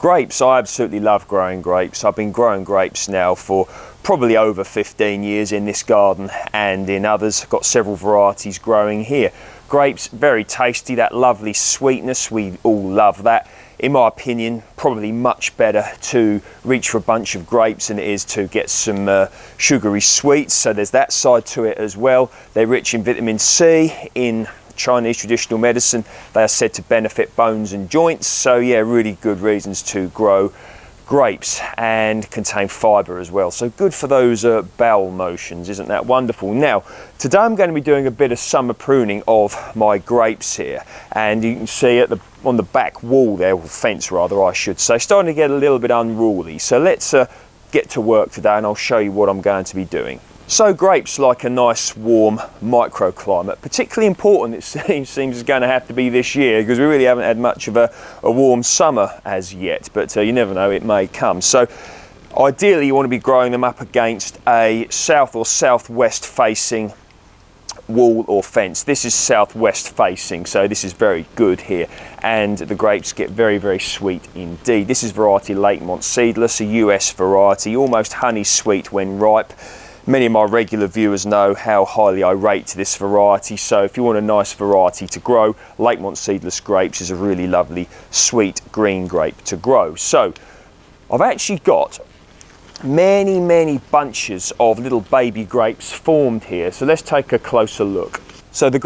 Grapes, I absolutely love growing grapes. I've been growing grapes now for probably over 15 years in this garden and in others. I've got several varieties growing here. Grapes, very tasty, that lovely sweetness, we all love that. In my opinion, probably much better to reach for a bunch of grapes than it is to get some sugary sweets. So there's that side to it as well. They're rich in vitamin C. In Chinese traditional medicine, they are said to benefit bones and joints. So yeah, really good reasons to grow grapes, and contain fibre as well. So good for those bowel motions, isn't that wonderful? Now, today I'm going to be doing a bit of summer pruning of my grapes here. And you can see on the back wall there, or fence rather I should say, starting to get a little bit unruly. So let's get to work today and I'll show you what I'm going to be doing. So grapes like a nice warm microclimate, particularly important it seems is going to have to be this year, because we really haven't had much of a warm summer as yet, but you never know, it may come. So ideally you want to be growing them up against a south or southwest facing wall or fence. This is southwest facing, so this is very good here, and the grapes get very, very sweet indeed. This is variety Lakemont Seedless, a US variety, almost honey sweet when ripe. Many of my regular viewers know how highly I rate this variety, so if you want a nice variety to grow, Lakemont Seedless grapes is a really lovely sweet green grape to grow. So I've actually got many bunches of little baby grapes formed here, so let's take a closer look. So the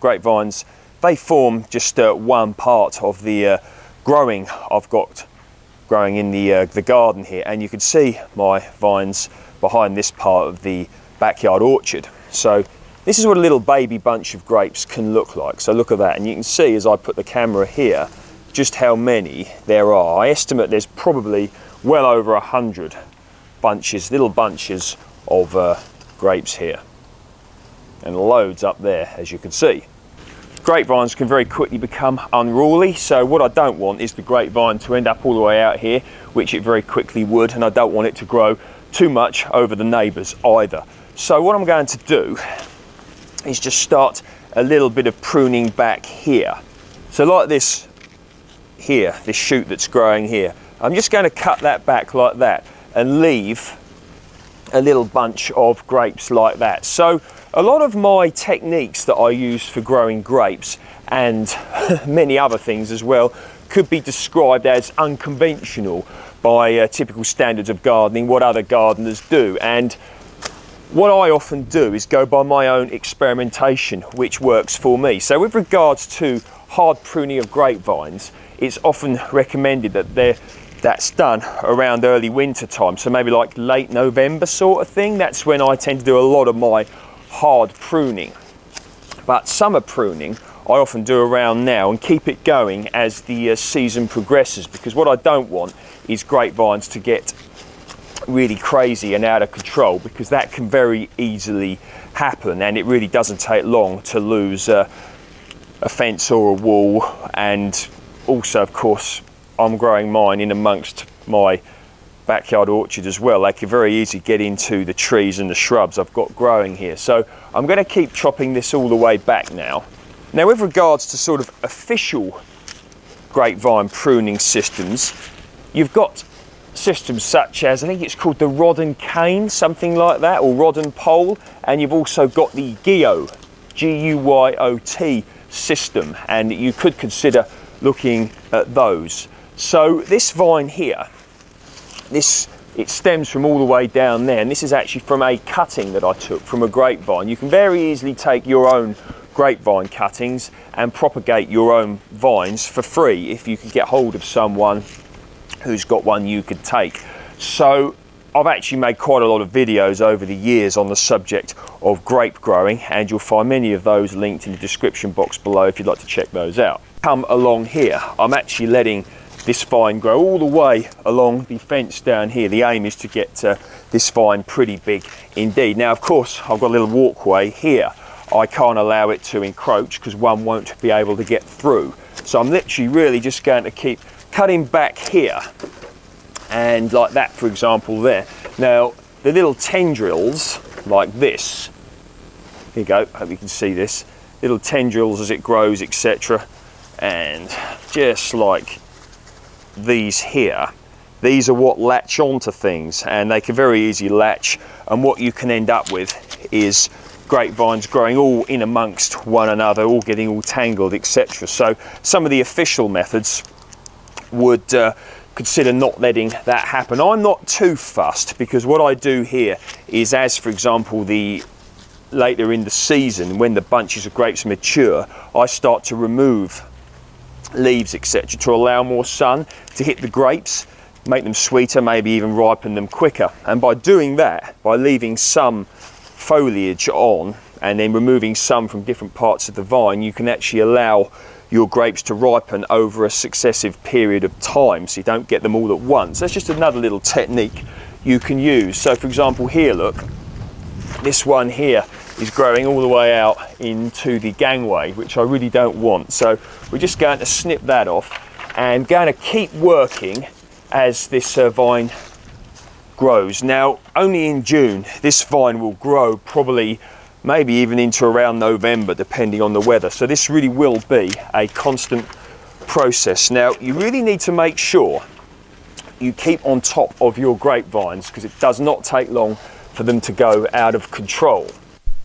grapevines, they form just one part of the growing I've got growing in the garden here, and you can see my vines behind this part of the backyard orchard. So this is what a little baby bunch of grapes can look like. So look at that, and you can see as I put the camera here just how many there are. I estimate there's probably well over 100 bunches, little bunches of grapes here, and loads up there as you can see. Grapevines can very quickly become unruly, so what I don't want is the grapevine to end up all the way out here, which it very quickly would, and I don't want it to grow too much over the neighbours either. So what I'm going to do is just start a little bit of pruning back here. So like this here, this shoot that's growing here, I'm just going to cut that back like that and leave a little bunch of grapes like that. So a lot of my techniques that I use for growing grapes, and many other things as well, could be described as unconventional by typical standards of gardening, what other gardeners do. And what I often do is go by my own experimentation, which works for me. So with regards to hard pruning of grapevines, it's often recommended that that's done around early winter time, so maybe like late November sort of thing. That's when I tend to do a lot of my hard pruning. But summer pruning I often do around now and keep it going as the season progresses, because what I don't want is grapevines to get really crazy and out of control, because that can very easily happen, and it really doesn't take long to lose a fence or a wall. And also, of course, I'm growing mine in amongst my backyard orchard as well. They can very easily get into the trees and the shrubs I've got growing here. So I'm going to keep chopping this all the way back now. Now with regards to sort of official grapevine pruning systems, you've got systems such as, I think it's called the rod and cane, something like that, or rod and pole, and you've also got the GUYOT, G-U-Y-O-T system, and you could consider looking at those. So this vine here, it stems from all the way down there, and this is actually from a cutting that I took from a grapevine. You can very easily take your own grapevine cuttings and propagate your own vines for free if you can get hold of someone who's got one you could take. So I've actually made quite a lot of videos over the years on the subject of grape growing, and you'll find many of those linked in the description box below if you'd like to check those out. Come along here, I'm actually letting this vine grow all the way along the fence down here. The aim is to get this vine pretty big indeed. Now of course I've got a little walkway here. I can't allow it to encroach because one won't be able to get through. So I'm literally really just going to keep cutting back here, and like that for example there. Now the little tendrils like this, here you go, hope you can see this, little tendrils as it grows, etc. And just like these here, these are what latch onto things, and they can very easily latch, and what you can end up with is grapevines growing all in amongst one another, all getting all tangled, etc. So some of the official methods would consider not letting that happen. I'm not too fussed, because what I do here is, as for example later in the season when the bunches of grapes mature, I start to remove leaves, etc., to allow more sun to hit the grapes, make them sweeter, maybe even ripen them quicker. And by doing that, by leaving some foliage on and then removing some from different parts of the vine, you can actually allow your grapes to ripen over a successive period of time, so you don't get them all at once. That's just another little technique you can use. So for example here, look, this one here is growing all the way out into the gangway, which I really don't want. So we're just going to snip that off and going to keep working as this vine grows. Now, only in June this vine will grow, probably maybe even into around November, depending on the weather. So this really will be a constant process. Now, you really need to make sure you keep on top of your grapevines, because it does not take long for them to go out of control.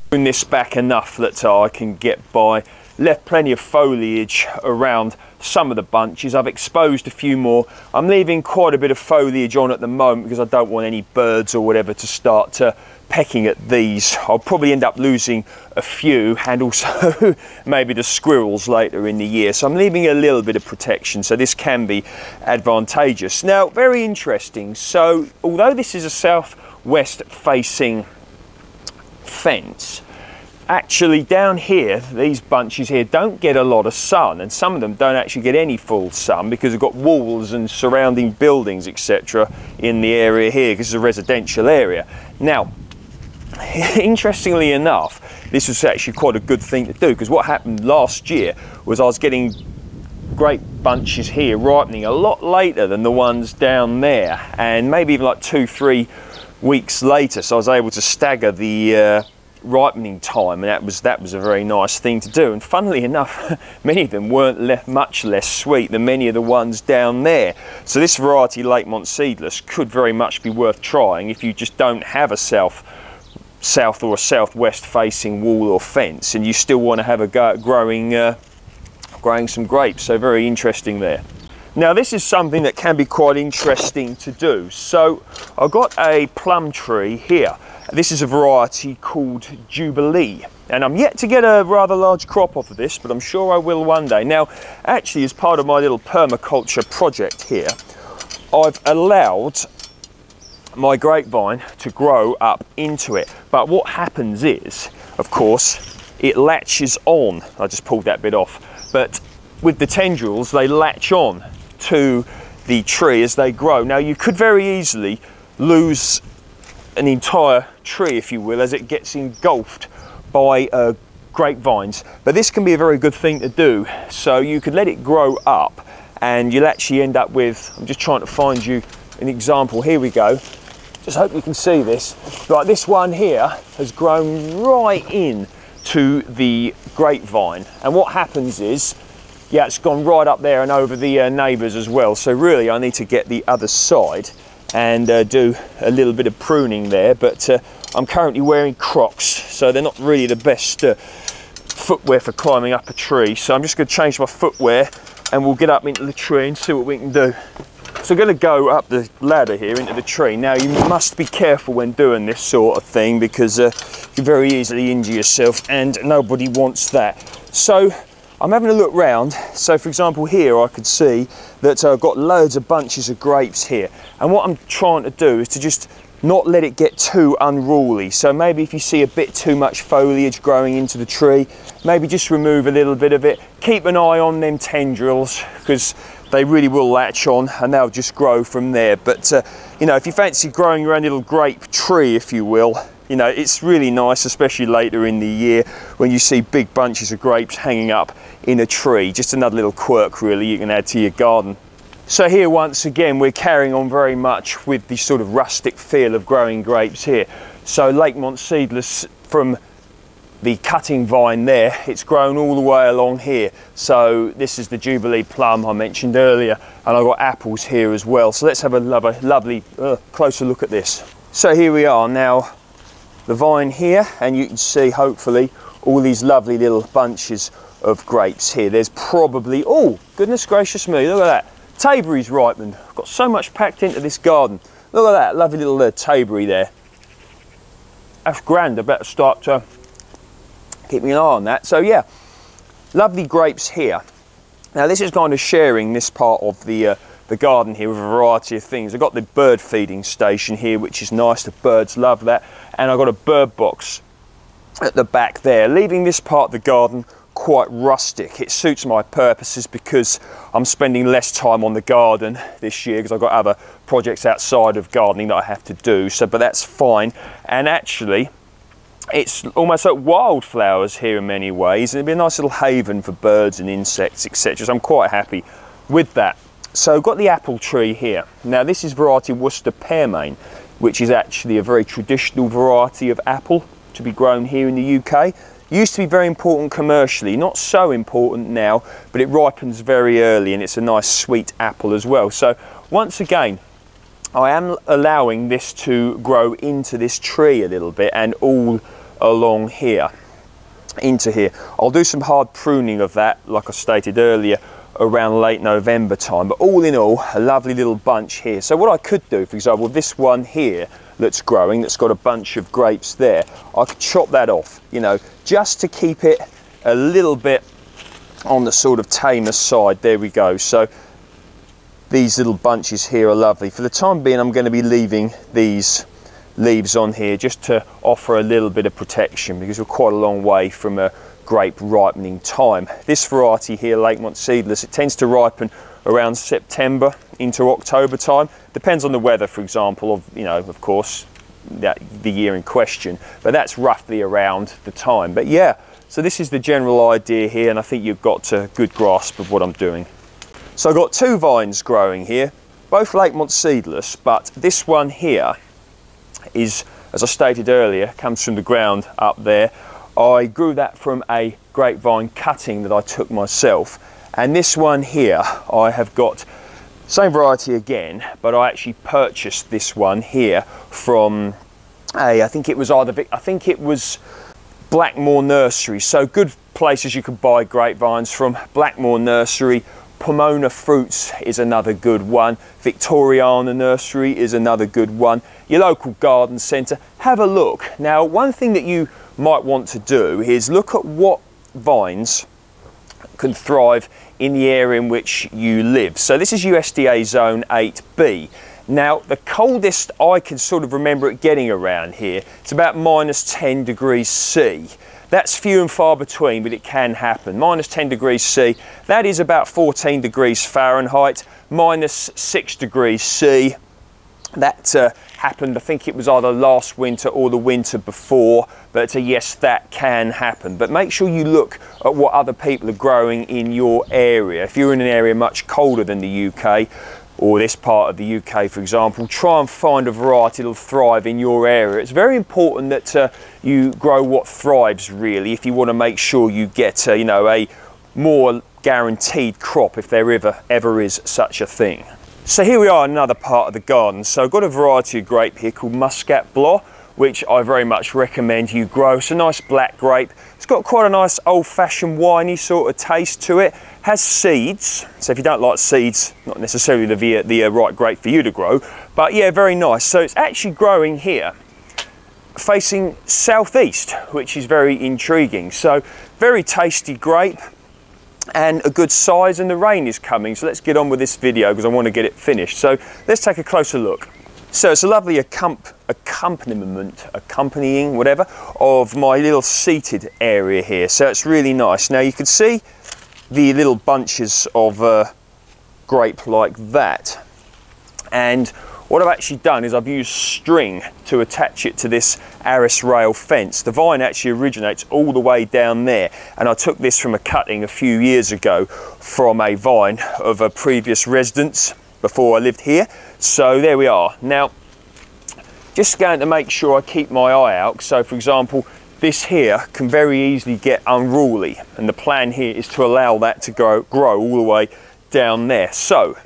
Prune this back enough that I can get by. Left plenty of foliage around some of the bunches. I've exposed a few more. I'm leaving quite a bit of foliage on at the moment because I don't want any birds or whatever to start pecking at these. I'll probably end up losing a few, and also maybe the squirrels later in the year. So I'm leaving a little bit of protection, so this can be advantageous. Now, very interesting. So although this is a southwest facing fence, actually down here, these bunches here don't get a lot of sun, and some of them don't actually get any full sun because they've got walls and surrounding buildings, etc. in the area here, because it's a residential area. Now, interestingly enough, this was actually quite a good thing to do, because what happened last year was I was getting great bunches here ripening a lot later than the ones down there, and maybe even like 2-3 weeks later. So I was able to stagger the ripening time, and that was a very nice thing to do. And funnily enough, many of them weren't much less sweet than many of the ones down there. So this variety, Lakemont Seedless, could very much be worth trying if you just don't have a south or a southwest facing wall or fence, and you still want to have a go at growing some grapes. So very interesting there. Now, this is something that can be quite interesting to do. So I've got a plum tree here. This is a variety called Jubilee, and I'm yet to get a rather large crop off of this, but I'm sure I will one day. Now, actually, as part of my little permaculture project here, I've allowed my grapevine to grow up into it. But what happens is, of course, it latches on. I just pulled that bit off. But with the tendrils, they latch on to the tree as they grow. Now, you could very easily lose an entire tree, if you will, as it gets engulfed by grapevines. But this can be a very good thing to do. So you could let it grow up, and you'll actually end up with, I'm just trying to find you an example. Here we go. Just hope you can see this. Like this one here has grown right in to the grapevine. And what happens is, yeah, it's gone right up there and over the neighbours as well. So really I need to get the other side and do a little bit of pruning there. But I'm currently wearing Crocs, so they're not really the best footwear for climbing up a tree. So I'm just going to change my footwear and we'll get up into the tree and see what we can do. So I'm going to go up the ladder here into the tree. Now, you must be careful when doing this sort of thing, because you can very easily injure yourself, and nobody wants that. So I'm having a look round. So for example here, I could see that I've got loads of bunches of grapes here, and what I'm trying to do is to just not let it get too unruly. So maybe if you see a bit too much foliage growing into the tree, maybe just remove a little bit of it. Keep an eye on them tendrils, because they really will latch on and they'll just grow from there. But you know, if you fancy growing your own little grape tree, if you will, you know, it's really nice, especially later in the year when you see big bunches of grapes hanging up in a tree. Just another little quirk really you can add to your garden. So here once again we're carrying on very much with the sort of rustic feel of growing grapes here. So Lakemont Seedless from the cutting vine there, it's grown all the way along here. So this is the Jubilee plum I mentioned earlier, and I've got apples here as well. So let's have a lovely closer look at this. So here we are now, the vine here, and you can see hopefully all these lovely little bunches of grapes here. There's probably, oh goodness gracious me, look at that, Taberry's ripened. I've got so much packed into this garden. Look at that lovely little Taberry there. That's grand. I better start to keep an eye on that. So yeah, lovely grapes here. Now this is kind of sharing this part of the garden here with a variety of things. I've got the bird feeding station here, which is nice. The birds love that. And I've got a bird box at the back there, leaving this part of the garden quite rustic. It suits my purposes because I'm spending less time on the garden this year because I've got other projects outside of gardening that I have to do. So, but that's fine. And actually, it's almost like wildflowers here in many ways, and it'll be a nice little haven for birds and insects, etc. So I'm quite happy with that. So I've got the apple tree here. Now this is variety Worcester pearmain, which is actually a very traditional variety of apple to be grown here in the UK. Used to be very important commercially, not so important now, but it ripens very early and it's a nice sweet apple as well. So once again, I am allowing this to grow into this tree a little bit and all along here, into here. I'll do some hard pruning of that, like I stated earlier, around late November time. But all in all, a lovely little bunch here. So what I could do, for example, this one here that's growing, that's got a bunch of grapes there, I could chop that off, you know, just to keep it a little bit on the sort of tamer side. There we go. So these little bunches here are lovely. For the time being, I'm going to be leaving these leaves on here just to offer a little bit of protection because we're quite a long way from a grape ripening time. This variety here, Lakemont Seedless, it tends to ripen around September into October time. Depends on the weather, for example, of course, the year in question, but that's roughly around the time. But yeah, so this is the general idea here, and I think you've got a good grasp of what I'm doing. So I've got two vines growing here, both Lakemont Seedless, but this one here is, as I stated earlier, comes from the ground up there. I grew that from a grapevine cutting that I took myself, and this one here I have got same variety again, but I actually purchased this one here from I think it was Blackmore Nursery. So good places you can buy grapevines from. Blackmore Nursery. Pomona Fruits is another good one. Victoriana Nursery is another good one. Your local garden centre, have a look. Now, one thing that you might want to do is look at what vines can thrive in the area in which you live. So this is USDA Zone 8B. Now, the coldest I can sort of remember it getting around here, it's about -10 degrees C. That's few and far between, but it can happen. -10 degrees C, that is about 14 degrees Fahrenheit, -6 degrees C. That happened, I think it was either last winter or the winter before, but yes, that can happen. But make sure you look at what other people are growing in your area. If you're in an area much colder than the UK, or this part of the UK, for example, try and find a variety that'll thrive in your area. It's very important that you grow what thrives, really, if you want to make sure you get a more guaranteed crop, if there ever is such a thing. So here we are, another part of the garden. So I've got a variety of grape here called Muscat Blanc, which I very much recommend you grow. It's a nice black grape. It's got quite a nice old-fashioned winey sort of taste to it. Has seeds, so if you don't like seeds, not necessarily the right grape for you to grow, but yeah, very nice. So it's actually growing here, facing southeast, which is very intriguing. So very tasty grape and a good size, and the rain is coming. So let's get on with this video because I want to get it finished. So let's take a closer look. So it's a lovely accompanying, whatever, of my little seated area here. So it's really nice. Now you can see the little bunches of grape like that. And what I've actually done is I've used string to attach it to this arris rail fence. The vine actually originates all the way down there. And I took this from a cutting a few years ago from a vine of a previous residence before I lived here. So there we are. Now, just going to make sure I keep my eye out. So for example, this here can very easily get unruly, and the plan here is to allow that to grow all the way down there. So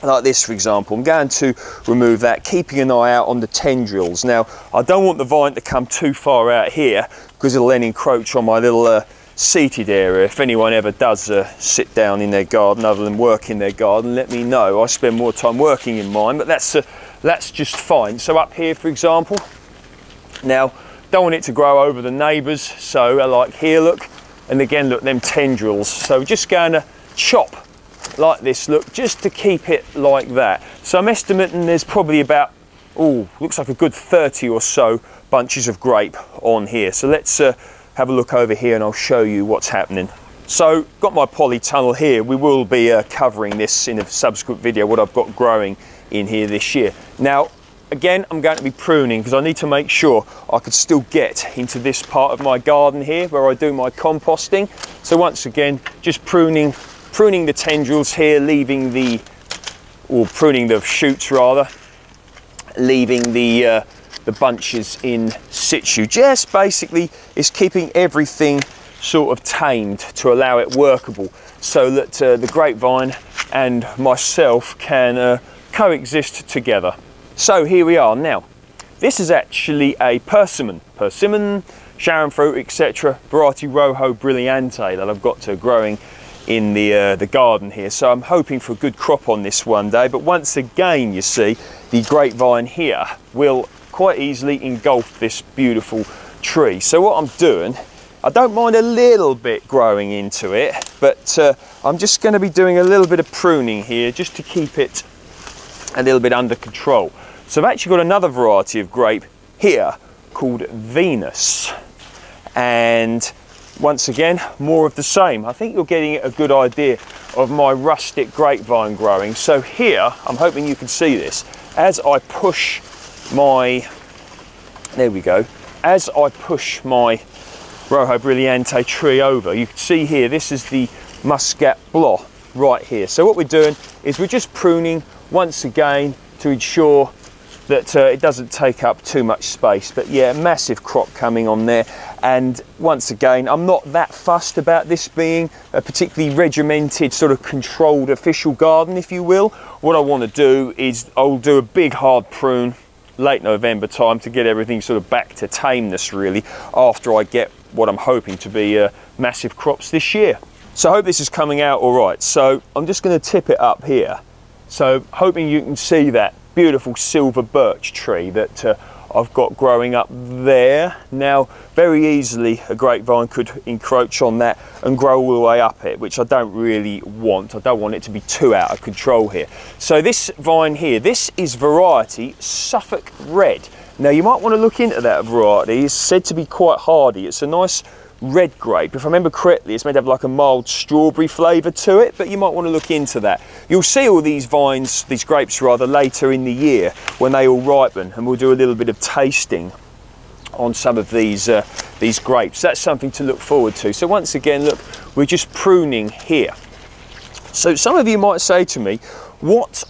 like this, for example, I'm going to remove that, keeping an eye out on the tendrils. Now, I don't want the vine to come too far out here because it'll then encroach on my little seated area. If anyone ever does sit down in their garden other than work in their garden, let me know. I spend more time working in mine, but that's just fine. So up here, for example, now, don't want it to grow over the neighbours, so like here, look, and again, look, them tendrils. So just going to chop like this, look, just to keep it like that. So I'm estimating there's probably about, looks like a good 30 or so bunches of grape on here. So let's have a look over here and I'll show you what's happening. So got my polytunnel here. We will be covering this in a subsequent video, what I've got growing in here this year. Now, again, I'm going to be pruning because I need to make sure I could still get into this part of my garden here where I do my composting. So once again, just pruning the tendrils here, pruning the shoots rather, leaving the bunches in situ. Just basically is keeping everything sort of tamed to allow it workable, so that the grapevine and myself can coexist together. So here we are now. This is actually a persimmon, Sharon fruit, etc. variety Rojo Brilliante that I've got growing in the garden here. So I'm hoping for a good crop on this one day. But once again, you see, the grapevine here will quite easily engulf this beautiful tree. So what I'm doing, I don't mind a little bit growing into it, but I'm just going to be doing a little bit of pruning here just to keep it a little bit under control. So I've actually got another variety of grape here called Venus, and once again, more of the same. I think you're getting a good idea of my rustic grapevine growing. So here, I'm hoping you can see this, as I push my, there we go, as I push my Rojo Brilliante tree over, you can see here, this is the Muscat Blanc right here. So what we're doing is we're just pruning once again to ensure that it doesn't take up too much space. But yeah, massive crop coming on there. And once again, I'm not that fussed about this being a particularly regimented, sort of controlled official garden, if you will. What I want to do is I'll do a big hard prune late November time to get everything sort of back to tameness really, after I get what I'm hoping to be massive crops this year. So I hope this is coming out all right. So I'm just going to tip it up here. So hoping you can see that beautiful silver birch tree that I've got growing up there. Now, very easily a grapevine could encroach on that and grow all the way up it, which I don't really want. I don't want it to be too out of control here. So this vine here, this is variety Suffolk Red. Now you might want to look into that variety. It's said to be quite hardy. It's a nice red grape. If I remember correctly, it's meant to have like a mild strawberry flavour to it, but you might want to look into that. You'll see all these vines, these grapes rather, later in the year when they all ripen, and we'll do a little bit of tasting on some of these grapes. That's something to look forward to. So once again, look, we're just pruning here. So some of you might say to me, what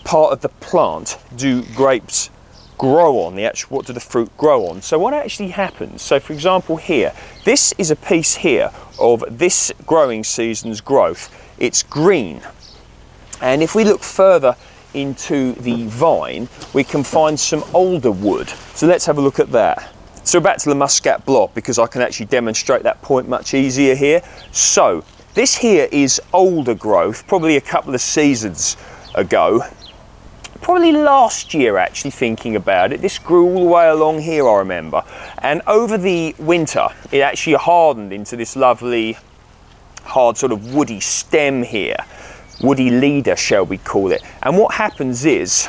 part of the plant do grapes grow on? What do the fruit grow on? So what actually happens, so for example here, this is a piece here of this growing season's growth. It's green, and if we look further into the vine, we can find some older wood. So let's have a look at that. So back to the Muscat Blanc, because I can actually demonstrate that point much easier here. So this here is older growth, probably a couple of seasons ago. Probably last year, actually, thinking about it. This grew all the way along here, I remember. And over the winter, it actually hardened into this lovely, hard sort of woody stem here. Woody leader, shall we call it. And what happens is,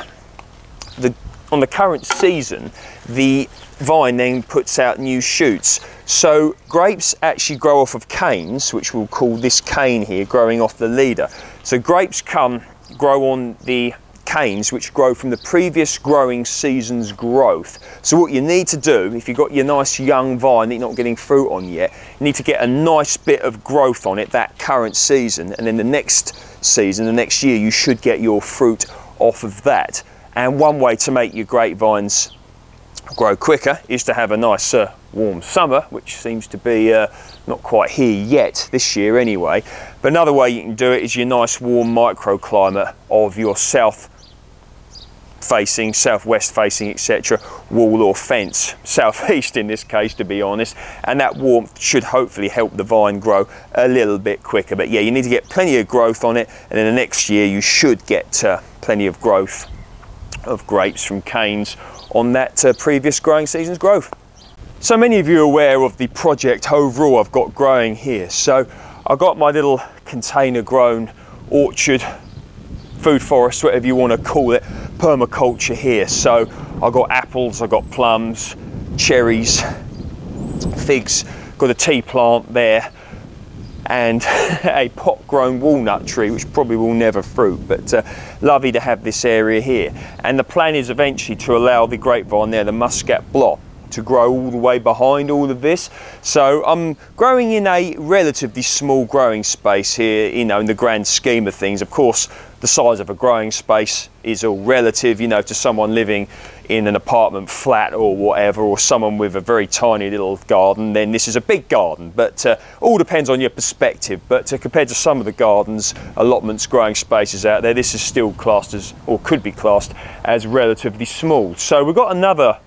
on the current season, the vine then puts out new shoots. So grapes actually grow off of canes, which we'll call this cane here, growing off the leader. So grapes grow on the canes which grow from the previous growing season's growth. So what you need to do, if you've got your nice young vine that you're not getting fruit on yet, you need to get a nice bit of growth on it that current season, and then the next season, the next year, you should get your fruit off of that. And one way to make your grapevines grow quicker is to have a nice warm summer, which seems to be not quite here yet this year anyway. But another way you can do it is your nice warm microclimate of your south facing, southwest facing, etc. wall or fence, southeast in this case to be honest, and that warmth should hopefully help the vine grow a little bit quicker. But yeah, you need to get plenty of growth on it, and then the next year you should get plenty of growth of grapes from canes on that previous growing season's growth. So many of you are aware of the project overall I've got growing here. So I've got my little container grown orchard, food forest, whatever you want to call it, permaculture here. So I've got apples, I've got plums, cherries, figs, got a tea plant there, and a pot grown walnut tree, which probably will never fruit, but lovely to have this area here. And the plan is eventually to allow the grapevine there, the muscat blot, to grow all the way behind all of this. So I'm growing in a relatively small growing space here, you know, in the grand scheme of things. Of course, the size of a growing space is all relative, you know, to someone living in an apartment flat or whatever, or someone with a very tiny little garden, then this is a big garden. But all depends on your perspective. But compared to some of the gardens, allotments, growing spaces out there, this is still classed as, or could be classed as, relatively small. So we've got another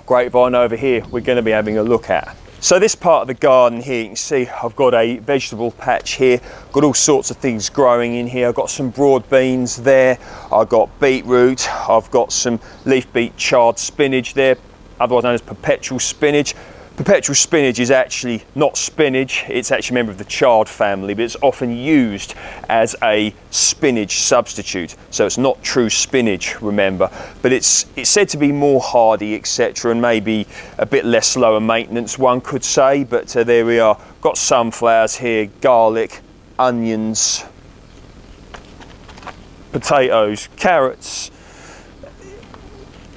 grapevine over here we're going to be having a look at. So this part of the garden here, you can see I've got a vegetable patch here, got all sorts of things growing in here. I've got some broad beans there, I've got beetroot, I've got some leaf beet chard spinach there, otherwise known as perpetual spinach. Perpetual spinach is actually not spinach, it's actually a member of the chard family, but it's often used as a spinach substitute. So it's not true spinach, remember, but it's said to be more hardy, etc., and maybe a bit less lower maintenance, one could say. But there we are, got sunflowers here, garlic, onions, potatoes, carrots,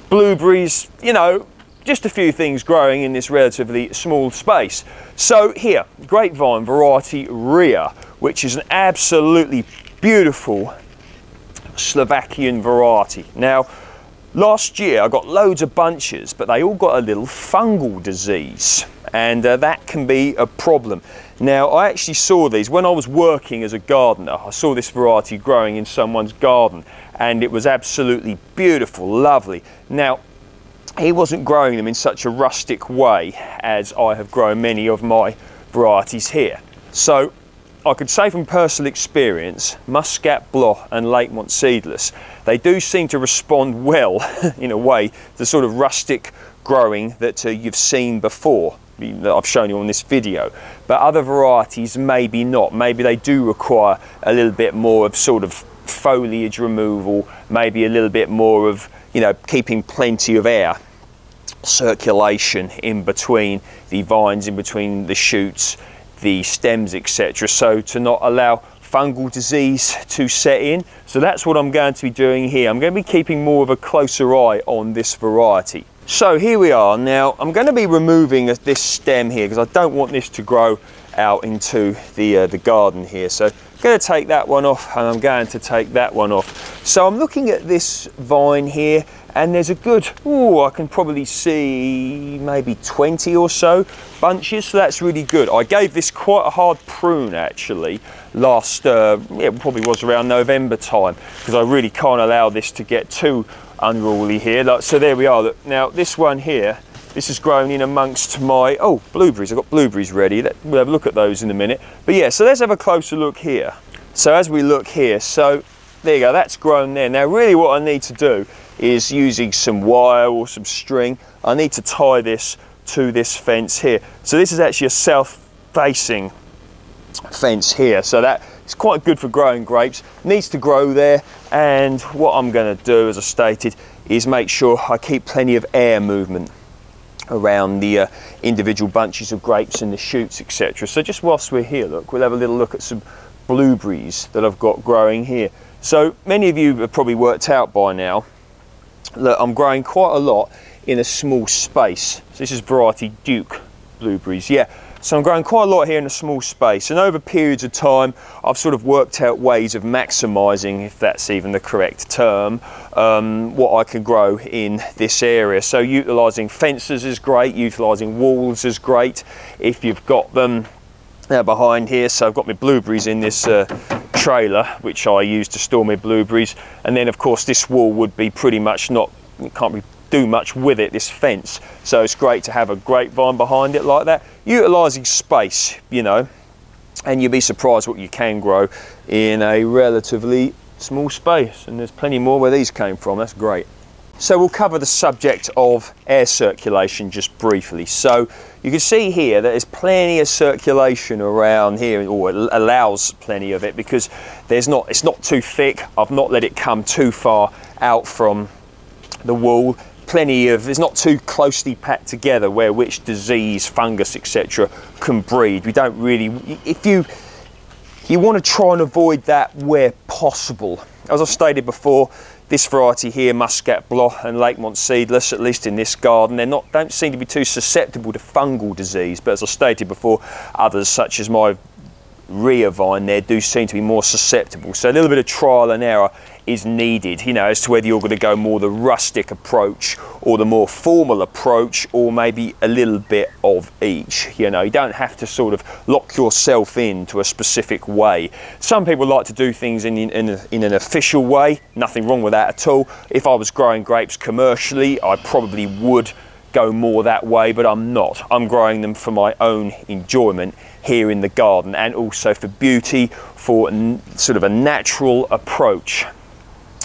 blueberries, you know, just a few things growing in this relatively small space. So here, grapevine variety Rhea, which is an absolutely beautiful Slovakian variety. Now, last year I got loads of bunches, but they all got a little fungal disease, and that can be a problem. Now, I actually saw these when I was working as a gardener. I saw this variety growing in someone's garden, and it was absolutely beautiful, lovely. Now, he wasn't growing them in such a rustic way as I have grown many of my varieties here. So I could say from personal experience, Muscat Blanc and Lakemont Seedless, they do seem to respond well in a way to the sort of rustic growing that you've seen before, that I've shown you on this video. But other varieties maybe not. Maybe they do require a little bit more of sort of foliage removal, maybe a little bit more of, you know, keeping plenty of air circulation in between the vines, in between the shoots, the stems, etc., so to not allow fungal disease to set in. So that's what I'm going to be doing here. I'm going to be keeping more of a closer eye on this variety. So here we are. Now I'm going to be removing this stem here because I don't want this to grow out into the garden here. So I'm going to take that one off, and I'm going to take that one off. So I'm looking at this vine here, and there's a good, I can probably see maybe 20 or so bunches, so that's really good. I gave this quite a hard prune actually last, it probably was around November time, because I really can't allow this to get too unruly here. So there we are. Look, now this one here, this is grown in amongst my, blueberries. I've got blueberries ready. We'll have a look at those in a minute. But yeah, so let's have a closer look here. So as we look here, so there you go, that's grown there. Now really what I need to do is, using some wire or some string, I need to tie this to this fence here. So this is actually a south-facing fence here. So that is quite good for growing grapes. Needs to grow there. And what I'm going to do, as I stated, is make sure I keep plenty of air movement around the individual bunches of grapes and the shoots, etc. So just whilst we're here, look, we'll have a little look at some blueberries that I've got growing here. So many of you have probably worked out by now that I'm growing quite a lot in a small space. So this is variety Duke blueberries. Yeah, So I'm growing quite a lot here in a small space, and over periods of time I've sort of worked out ways of maximising, if that's even the correct term, what I can grow in this area. So utilising fences is great, utilising walls is great if you've got them behind here. So I've got my blueberries in this trailer, which I use to store my blueberries, and then of course this wall would be pretty much not, you can't do much with it, this fence, so it's great to have a grapevine behind it like that, utilising space, you know, and you'll be surprised what you can grow in a relatively small space. And there's plenty more where these came from. That's great. So we'll cover the subject of air circulation just briefly. So you can see here that there's plenty of circulation around here, or it allows plenty of it, because it's not too thick. I've not let it come too far out from the wall. It's not too closely packed together where which disease, fungus, etc. can breed. We don't really, if you want to try and avoid that where possible. As I stated before, this variety here, Muscat Blanc and Lakemont Seedless, at least in this garden, don't seem to be too susceptible to fungal disease, but as I stated before, others such as my rear vine there do seem to be more susceptible. So a little bit of trial and error is needed, you know, as to whether you're going to go more the rustic approach or the more formal approach, or maybe a little bit of each. You know, you don't have to sort of lock yourself into a specific way. Some people like to do things in an official way. Nothing wrong with that at all. If I was growing grapes commercially, I probably would go more that way, but I'm not. I'm growing them for my own enjoyment here in the garden, and also for beauty, for sort of a natural approach.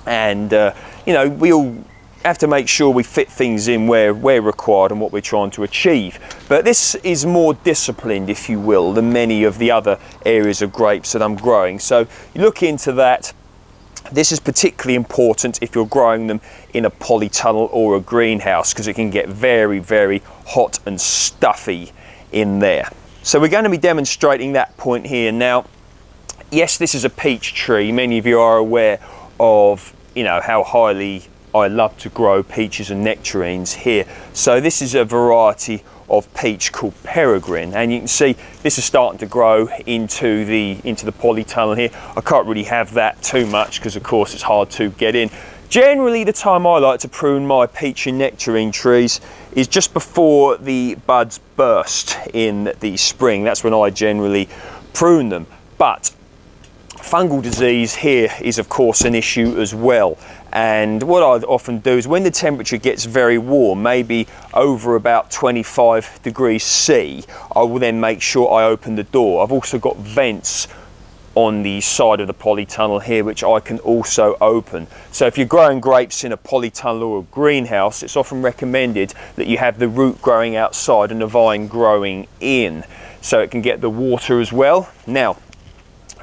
And you know, we all have to make sure we fit things in where required and what we're trying to achieve. But this is more disciplined, if you will, than many of the other areas of grapes that I'm growing. So you look into that. This is particularly important if you're growing them in a polytunnel or a greenhouse, because it can get very, very hot and stuffy in there. So we're going to be demonstrating that point here. Now, yes, this is a peach tree. Many of you are aware of, you know, how highly I love to grow peaches and nectarines here. So this is a variety of peach called Peregrine, and you can see this is starting to grow into the polytunnel here. I can't really have that too much because of course it's hard to get in. Generally the time I like to prune my peach and nectarine trees is just before the buds burst in the spring. That's when I generally prune them. But fungal disease here is of course an issue as well, and what I often do is when the temperature gets very warm, maybe over about 25 degrees C, I will then make sure I open the door. I've also got vents on the side of the polytunnel here which I can also open. So if you're growing grapes in a polytunnel or a greenhouse, it's often recommended that you have the root growing outside and the vine growing in, so it can get the water as well. Now,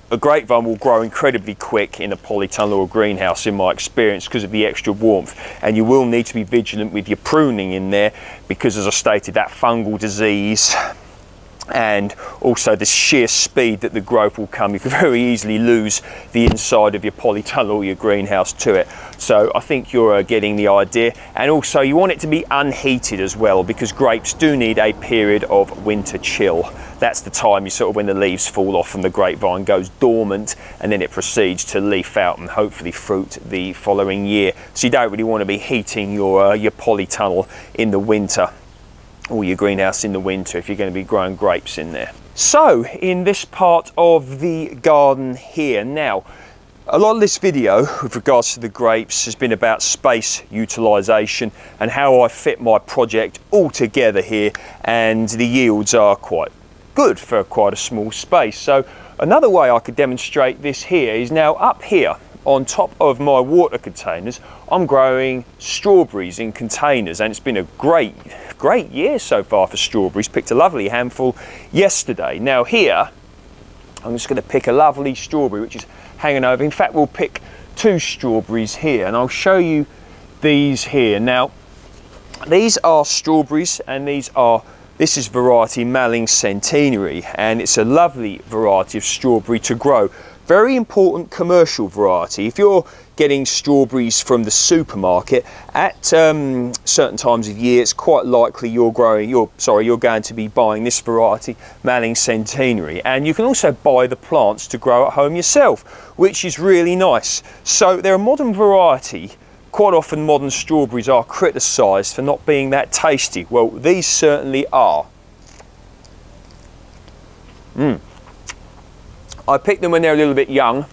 a grapevine will grow incredibly quick in a polytunnel or greenhouse in my experience because of the extra warmth, and you will need to be vigilant with your pruning in there, because as I stated, that fungal disease and also the sheer speed that the growth will come, you can very easily lose the inside of your polytunnel or your greenhouse to it. So I think you're getting the idea. And also you want it to be unheated as well, because grapes do need a period of winter chill. That's the time you sort of when the leaves fall off and the grapevine goes dormant, and then it proceeds to leaf out and hopefully fruit the following year. So you don't really want to be heating your polytunnel in the winter, or your greenhouse in the winter, if you're going to be growing grapes in there. So in this part of the garden here, now a lot of this video with regards to the grapes has been about space utilisation and how I fit my project all together here, and the yields are quite good for quite a small space. So another way I could demonstrate this here is now up here on top of my water containers, I'm growing strawberries in containers, and it's been a great year so far for strawberries. Picked a lovely handful yesterday. Now here, I'm just going to pick a lovely strawberry which is hanging over. In fact, we'll pick 2 strawberries here, and I'll show you these here. Now, these are strawberries, and this is variety Malling Centenary, and it's a lovely variety of strawberry to grow Very important commercial variety. If you're getting strawberries from the supermarket at certain times of year, it's quite likely you're going to be buying this variety, Malling Centenary. And you can also buy the plants to grow at home yourself, which is really nice. So they're a modern variety. Quite often modern strawberries are criticised for not being that tasty. Well, these certainly are. I picked them when they're a little bit young.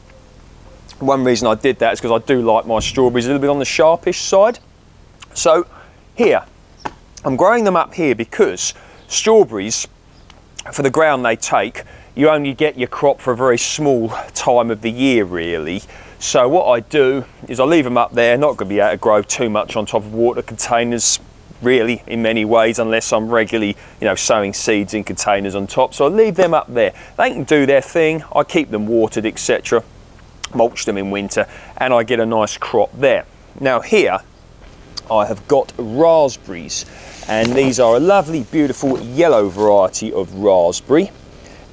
One reason I did that is because I do like my strawberries a little bit on the sharpish side. So here, I'm growing them up here because strawberries, for the ground they take, you only get your crop for a very small time of the year really. So what I do is I leave them up there, not going to be able to grow too much on top of water containers really in many ways, unless I'm regularly, you know, sowing seeds in containers on top. So I leave them up there. They can do their thing. I keep them watered, etc. Mulch them in winter, and I get a nice crop there. Now here I have got raspberries, and these are a lovely, beautiful yellow variety of raspberry,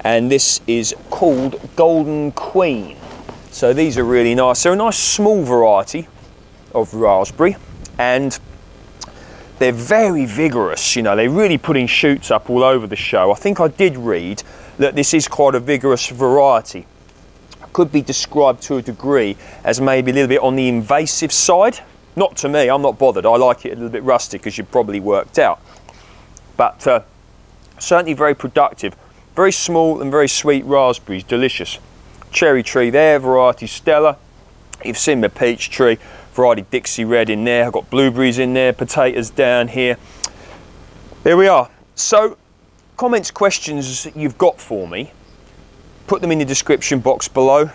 and this is called Golden Queen. So these are really nice. They're a nice small variety of raspberry, and they're very vigorous. You know, they're really putting shoots up all over the show. I think I did read that this is quite a vigorous variety. Could be described to a degree as maybe a little bit on the invasive side. Not to me, I'm not bothered. I like it a little bit rustic, as you've probably worked out. But certainly very productive. Very small and very sweet raspberries, delicious. Cherry tree there, variety Stella. You've seen my peach tree, variety Dixie Red in there. I've got blueberries in there, potatoes down here. There we are. So, comments, questions you've got for me, put them in the description box below.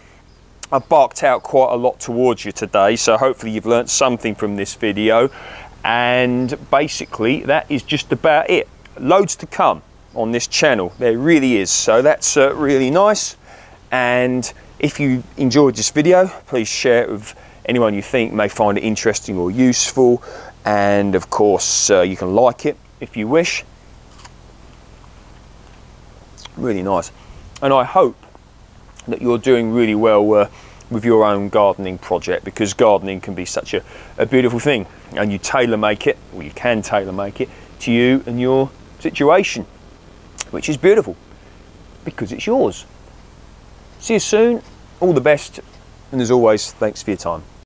I've barked out quite a lot towards you today, so hopefully you've learnt something from this video. And basically, that is just about it. Loads to come on this channel. There really is. So that's really nice. And if you enjoyed this video, please share it with anyone you think may find it interesting or useful. And of course, you can like it if you wish. Really nice. And I hope that you're doing really well with your own gardening project, because gardening can be such a beautiful thing, and you tailor make it, or you can tailor make it to you and your situation, which is beautiful because it's yours. See you soon, all the best, and as always, thanks for your time.